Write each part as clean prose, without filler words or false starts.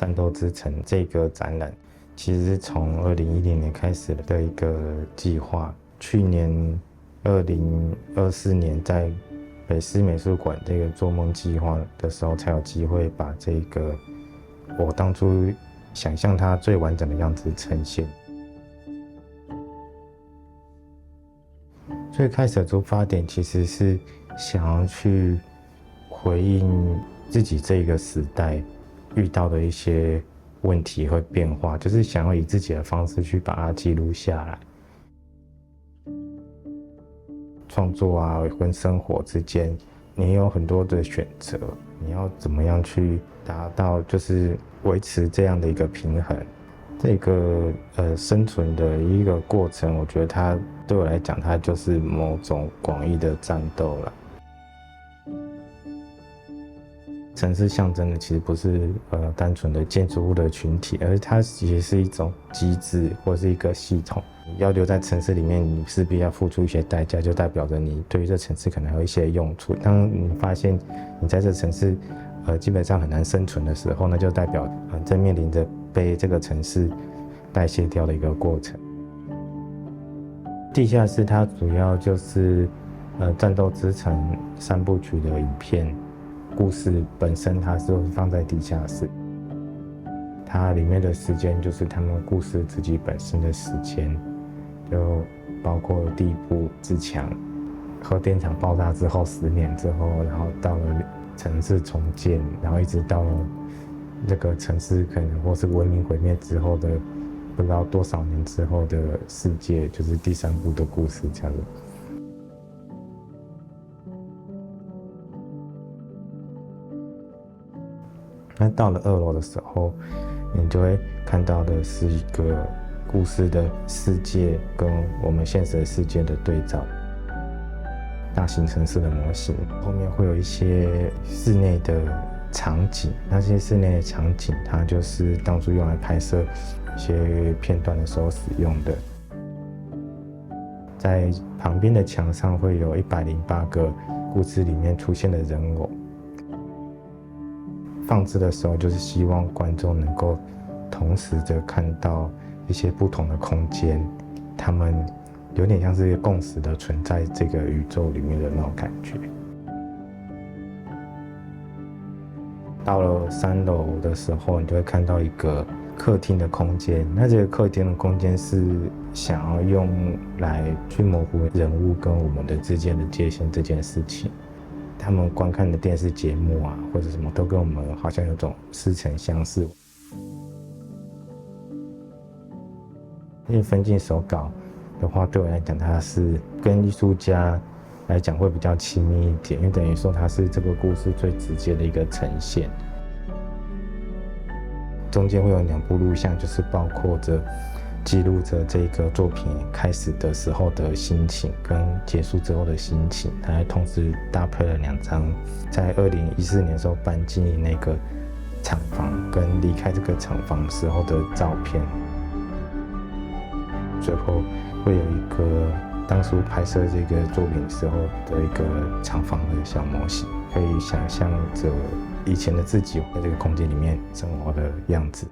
战斗之城这个展览，其实是从2010年开始的一个计划。去年2024年在北师美术馆这个做梦计划的时候，才有机会把这个我当初想象它最完整的样子呈现。最开始的出发点其实是想要去回应自己这个时代遇到的一些问题和变化，就是想要以自己的方式去把它记录下来。创作啊跟生活之间，你有很多的选择，你要怎么样去达到就是维持这样的一个平衡。这个生存的一个过程，我觉得它对我来讲，它就是某种广义的战斗了。城市象征的其实不是单纯的建筑物的群体，而它其实是一种机制或是一个系统。你要留在城市里面，你势必要付出一些代价，就代表着你对于这城市可能有一些用处。当你发现你在这城市基本上很难生存的时候，那就代表正面临着被这个城市代谢掉的一个过程。地下室它主要就是战斗之城3部曲的影片。故事本身它是放在地下室，它里面的时间就是他们故事自己本身的时间，就包括第一部自强，核电厂爆炸之后10年之后，然后到了城市重建，然后一直到了这个城市可能或是文明毁灭之后的不知道多少年之后的世界，就是第3部的故事这样子。那到了2楼的时候，你就会看到的是一个故事的世界跟我们现实的世界的对照。大型城市的模型后面会有一些室内的场景，那些室内的场景它就是当初用来拍摄一些片段的时候使用的。在旁边的墙上会有108个故事里面出现的人偶。放置的时候，就是希望观众能够同时的看到一些不同的空间，他们有点像是一个共识的存在这个宇宙里面的那种感觉。到了3楼的时候，你就会看到一个客厅的空间，那这个客厅的空间是想要用来去模糊人物跟我们的之间的界限这件事情。他们观看的电视节目啊，或者什么，都跟我们好像有种似曾相识。因为分镜手稿的话，对我来讲，它是跟艺术家来讲会比较亲密一点，因为等于说它是这个故事最直接的一个呈现。中间会有2部录像，就是包括着记录着这个作品开始的时候的心情跟结束之后的心情，它还同时搭配了2张在2014年的时候搬进那个厂房跟离开这个厂房时候的照片。最后会有一个当初拍摄这个作品时候的一个厂房的小模型，可以想象着以前的自己在这个空间里面生活的样子。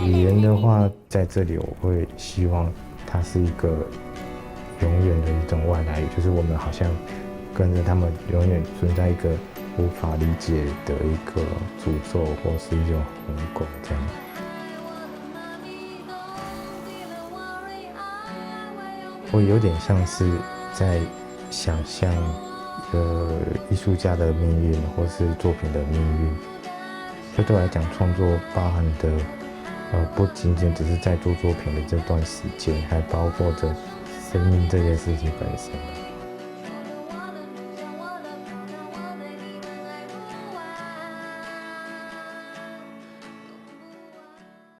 语言的话，在这里我会希望它是一个永远的一种外来语，就是我们好像跟着他们永远存在一个无法理解的一个诅咒或是一种鸿沟这样。我有点像是在想象一个艺术家的命运，或是作品的命运。这对我来讲，创作包含的不仅仅只是在做作品的这段时间，还包括着生命这件事情本身。